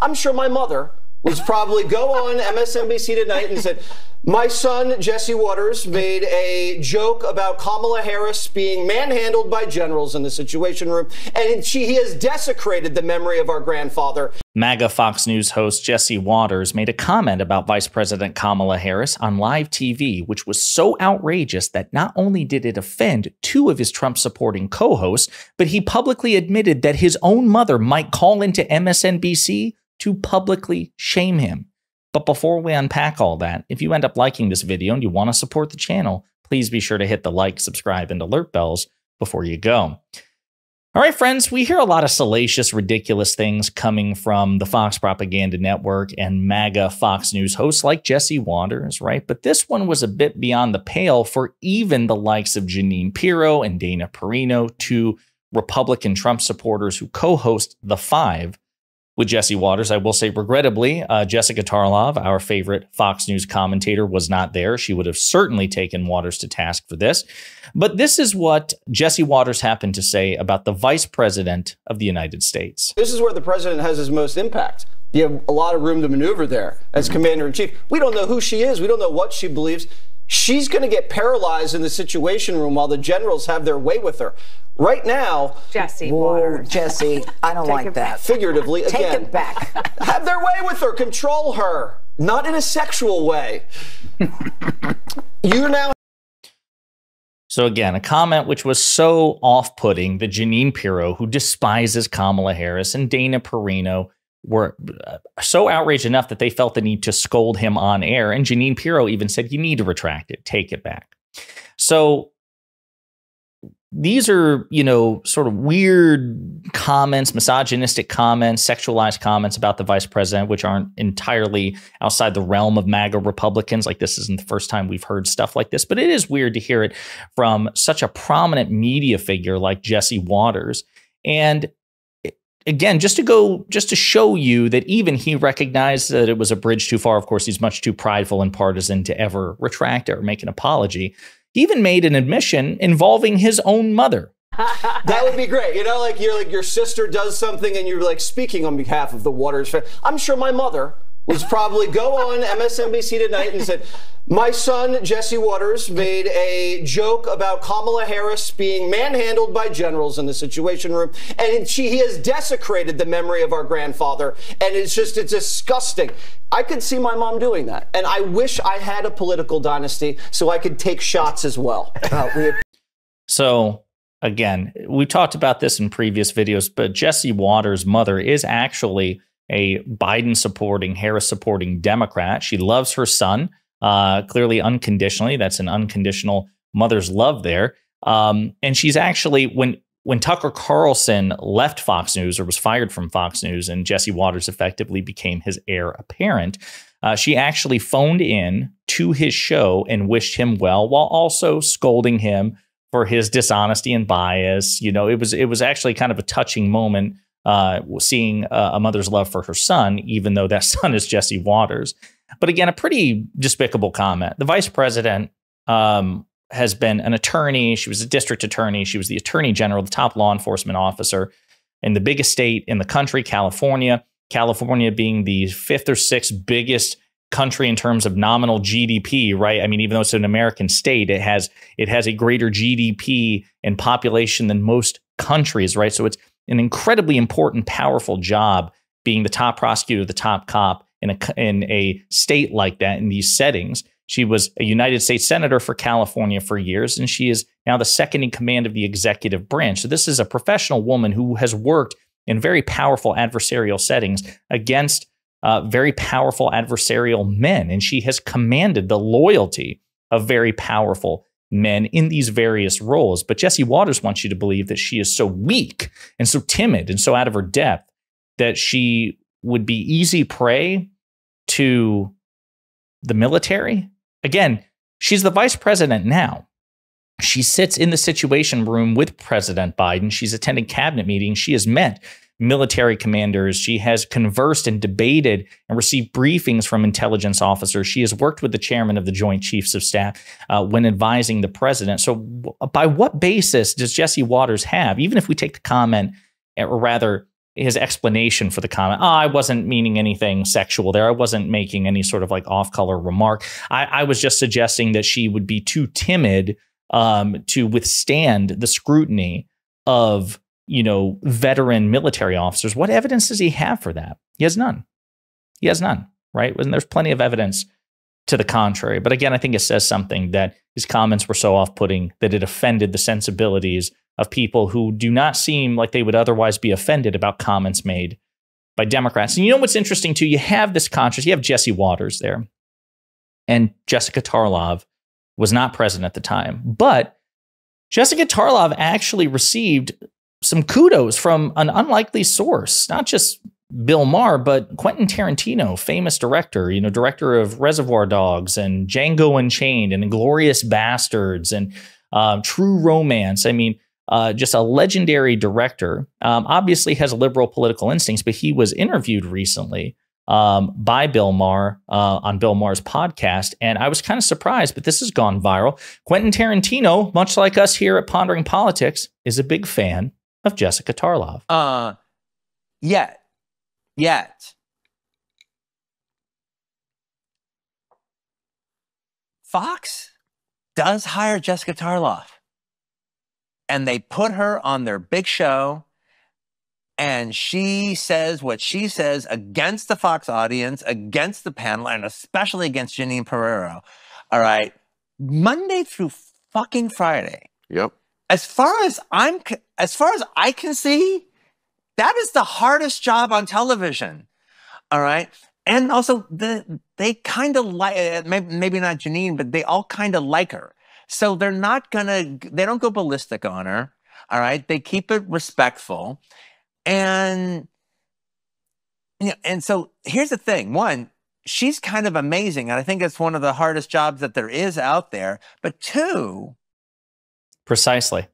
I'm sure my mother was probably go on MSNBC tonight and said, my son, Jesse Waters, made a joke about Kamala Harris being manhandled by generals in the Situation Room, and he has desecrated the memory of our grandfather. MAGA Fox News host Jesse Waters made a comment about Vice President Kamala Harris on live TV, which was so outrageous that not only did it offend two of his Trump-supporting co-hosts, but he publicly admitted that his own mother might call into MSNBC to publicly shame him. But before we unpack all that, if you end up liking this video and you want to support the channel, please be sure to hit the like, subscribe, and alert bells before you go. All right, friends, we hear a lot of salacious, ridiculous things coming from the Fox Propaganda Network and MAGA Fox News hosts like Jesse Waters, right? But this one was a bit beyond the pale for even the likes of Jeanine Pirro and Dana Perino, two Republican Trump supporters who co-host The Five with Jesse Waters. I will say, regrettably, Jessica Tarlov, our favorite Fox News commentator, was not there. She would have certainly taken Waters to task for this. But this is what Jesse Waters happened to say about the Vice President of the United States. This is where the president has his most impact. You have a lot of room to maneuver there as commander-in-chief. We don't know who she is. We don't know what she believes. She's going to get paralyzed in the Situation Room while the generals have their way with her. Right now, Jesse Waters. Jesse, I don't like that. Figuratively, again. Take it back. Have their way with her. Control her. Not in a sexual way. You now. So again, a comment which was so off-putting that Jeanine Pirro, who despises Kamala Harris, and Dana Perino were so outraged enough that they felt the need to scold him on air. And Jeanine Pirro even said, you need to retract it. Take it back. So these are, you know, sort of weird comments, misogynistic comments, sexualized comments about the vice president, which aren't entirely outside the realm of MAGA Republicans. Like, this isn't the first time we've heard stuff like this, but it is weird to hear it from such a prominent media figure like Jesse Waters. And again, just to show you that even he recognized that it was a bridge too far. Of course, he's much too prideful and partisan to ever retract it or make an apology. He even made an admission involving his own mother. That would be great. You know, like your sister does something and you're like speaking on behalf of the Waters family. I'm sure my mother was probably go on MSNBC tonight and said, my son, Jesse Waters, made a joke about Kamala Harris being manhandled by generals in the Situation Room, and he has desecrated the memory of our grandfather, and it's disgusting. I could see my mom doing that, and I wish I had a political dynasty so I could take shots as well. So, again, we talked about this in previous videos, but Jesse Waters' mother is actually a Biden-supporting, Harris-supporting Democrat. She loves her son, clearly unconditionally. That's an unconditional mother's love there. And she's actually, when Tucker Carlson left Fox News or was fired from Fox News and Jesse Waters effectively became his heir apparent, she actually phoned in to his show and wished him well while also scolding him for his dishonesty and bias. You know, it was actually kind of a touching moment seeing a mother's love for her son, even though that son is Jesse Waters. But again, a pretty despicable comment. The vice president has been an attorney. She was a district attorney. She was the attorney general, the top law enforcement officer in the biggest state in the country, California. California being the 5th or 6th biggest country in terms of nominal GDP, right? I mean, even though it's an American state, it has a greater GDP and population than most countries, right? So it's an incredibly important, powerful job being the top prosecutor, the top cop in a state like that in these settings. She was a United States Senator for California for years, and she is now the second in command of the executive branch. So this is a professional woman who has worked in very powerful adversarial settings against very powerful adversarial men, and she has commanded the loyalty of very powerful men in these various roles. But Jesse Waters wants you to believe that she is so weak and so timid and so out of her depth that she would be easy prey to the military. Again, she's the vice president now. She sits in the Situation Room with President Biden. She's attending cabinet meetings. She has met military commanders. She has conversed and debated and received briefings from intelligence officers. She has worked with the chairman of the Joint Chiefs of Staff when advising the president. So by what basis does Jesse Waters have, even if we take the comment, or rather his explanation for the comment. Oh, I wasn't meaning anything sexual there. I wasn't making any sort of like off-color remark. I was just suggesting that she would be too timid to withstand the scrutiny of, veteran military officers. What evidence does he have for that? He has none. He has none, right? And there's plenty of evidence to the contrary. But again, I think it says something that his comments were so off-putting that it offended the sensibilities of people who do not seem like they would otherwise be offended about comments made by Democrats. And you know what's interesting too? You have this contrast. You have Jesse Waters there, and Jessica Tarlov was not president at the time. But Jessica Tarlov actually received some kudos from an unlikely source, not just Bill Maher, but Quentin Tarantino, famous director, director of Reservoir Dogs and Django Unchained and Inglourious Bastards and True Romance. I mean, just a legendary director, obviously has liberal political instincts, but he was interviewed recently by Bill Maher on Bill Maher's podcast. And I was kind of surprised, but this has gone viral. Quentin Tarantino, much like us here at Pondering Politics, is a big fan of Jessica Tarlov. Yet. Fox does hire Jessica Tarlov. And they put her on their big show, and she says what she says against the Fox audience, against the panel, and especially against Jeanine Pirro. All right, Monday through fucking Friday. Yep. As far as I can see, that is the hardest job on television. All right, and also they kind of like, maybe not Jeanine, but they all kind of like her. So they don't go ballistic on her. All right. They keep it respectful. And so here's the thing. One, she's kind of amazing. And I think it's one of the hardest jobs that there is out there. But two. Precisely.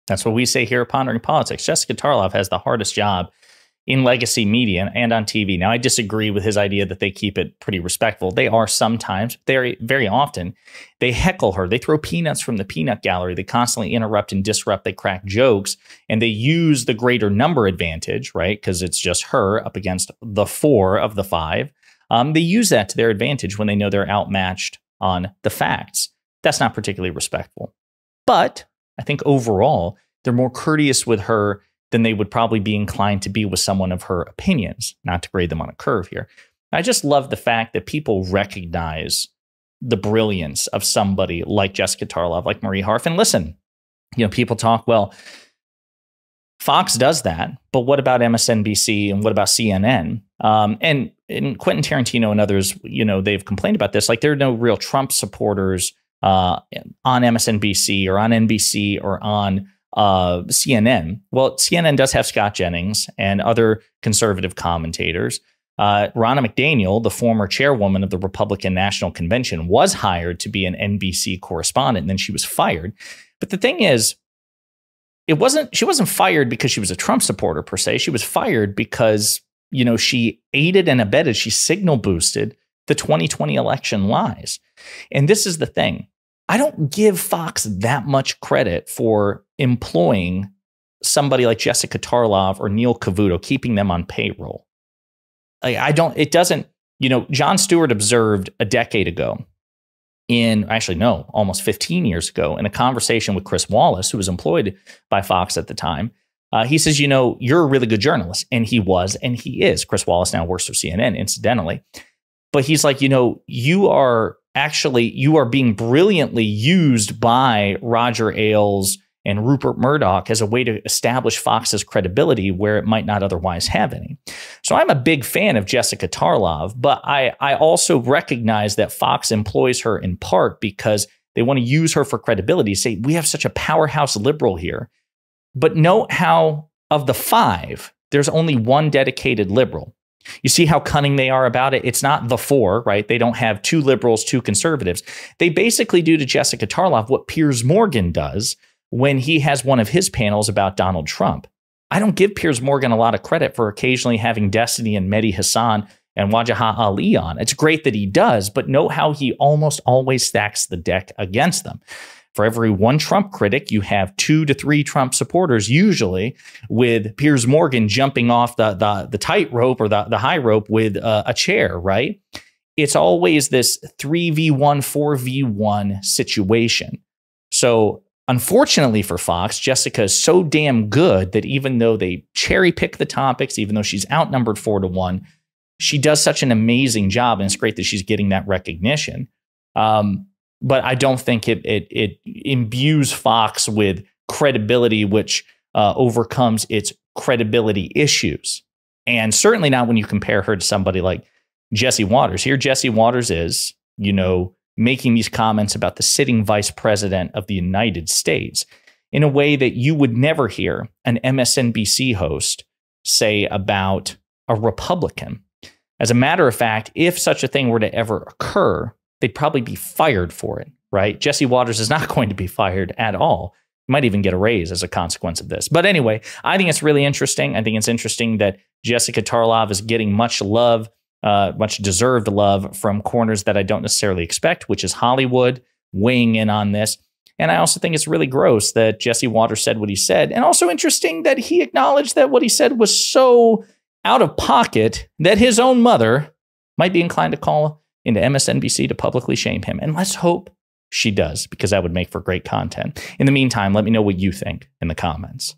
That's what we say here at Pondering Politics. Jessica Tarlov has the hardest job in legacy media and on TV. Now, I disagree with his idea that they keep it pretty respectful. They are sometimes, very, very often. They heckle her. They throw peanuts from the peanut gallery. They constantly interrupt and disrupt. They crack jokes, and they use the greater number advantage, right? Because it's just her up against the 4 of the 5. They use that to their advantage when they know they're outmatched on the facts. That's not particularly respectful. But I think overall, they're more courteous with her than they would probably be inclined to be with someone of her opinions, not to grade them on a curve here. I just love the fact that people recognize the brilliance of somebody like Jessica Tarlov, like Marie Harf. And listen, people talk, well, Fox does that, but what about MSNBC and what about CNN? And Quentin Tarantino and others, they've complained about this. Like, there are no real Trump supporters on MSNBC or on NBC or on CNN. Well, CNN does have Scott Jennings and other conservative commentators. Ronna McDaniel, the former chairwoman of the Republican National Convention, was hired to be an NBC correspondent, and then she was fired. But the thing is, she wasn't fired because she was a Trump supporter per se. She was fired because, she aided and abetted, she signal boosted the 2020 election lies. And this is the thing. I don't give Fox that much credit for employing somebody like Jessica Tarlov or Neil Cavuto, keeping them on payroll. Jon Stewart observed a decade ago almost 15 years ago in a conversation with Chris Wallace, who was employed by Fox at the time. He says, you're a really good journalist. And he was, and he is. Chris Wallace now works for CNN, incidentally. But he's like, you are being brilliantly used by Roger Ailes and Rupert Murdoch as a way to establish Fox's credibility where it might not otherwise have any. So I'm a big fan of Jessica Tarlov, but I also recognize that Fox employs her in part because they want to use her for credibility, say, we have such a powerhouse liberal here. But note how of the 5, there's only one dedicated liberal. You see how cunning they are about it? It's not the 4, right? They don't have 2 liberals, 2 conservatives. They basically do to Jessica Tarlov what Piers Morgan does when he has one of his panels about Donald Trump. I don't give Piers Morgan a lot of credit for occasionally having Destiny and Mehdi Hassan and Wajahat Ali on. It's great that he does, but note how he almost always stacks the deck against them. For every one Trump critic, you have 2 to 3 Trump supporters, usually, with Piers Morgan jumping off the tightrope or the high rope with a chair, right? It's always this 3v1, 4v1 situation. So unfortunately for Fox, Jessica is so damn good that even though they cherry pick the topics, even though she's outnumbered 4-1, she does such an amazing job. And it's great that she's getting that recognition. But I don't think it imbues Fox with credibility, which overcomes its credibility issues. And certainly not when you compare her to somebody like Jesse Waters. Here, Jesse Waters is, making these comments about the sitting vice president of the United States in a way that you would never hear an MSNBC host say about a Republican. As a matter of fact, if such a thing were to ever occur, they'd probably be fired for it, right? Jesse Waters is not going to be fired at all. He might even get a raise as a consequence of this. But anyway, I think it's really interesting. I think it's interesting that Jessica Tarlov is getting much love, much deserved love from corners that I don't necessarily expect, which is Hollywood weighing in on this. And I also think it's really gross that Jesse Waters said what he said. And also interesting that he acknowledged that what he said was so out of pocket that his own mother might be inclined to call into MSNBC to publicly shame him. And let's hope she does, because that would make for great content. In the meantime, let me know what you think in the comments.